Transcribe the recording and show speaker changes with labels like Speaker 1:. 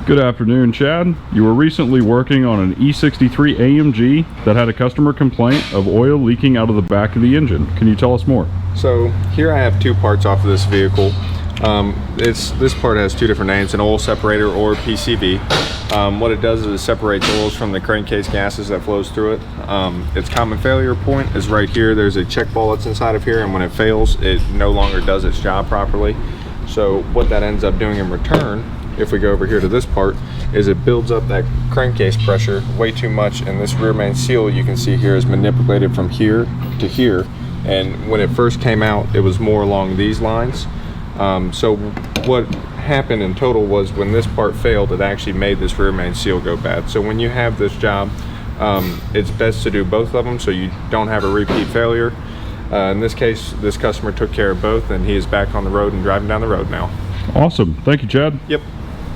Speaker 1: Good afternoon, Chad. You were recently working on an E63 AMG that had a customer complaint of oil leaking out of the back of the engine. Can you tell us more?
Speaker 2: So here I have two parts off of this vehicle. This part has two different names, an oil separator or PCV. What it does is it separates oils from the crankcase gases that flows through it. Its common failure point is right here. There's a check ball that's inside of here, and when it fails, it no longer does its job properly. So what that ends up doing in return, if we go over here to this part, is it builds up that crankcase pressure way too much, and this rear main seal you can see here is manipulated from here to here. And when it first came out, it was more along these lines. So what happened in total was when this part failed, it actually made this rear main seal go bad. So when you have this job, it's best to do both of them so you don't have a repeat failure. In this case, this customer took care of both, and he is back on the road and driving down the road now.
Speaker 1: Awesome. Thank you, Chad.
Speaker 2: Yep.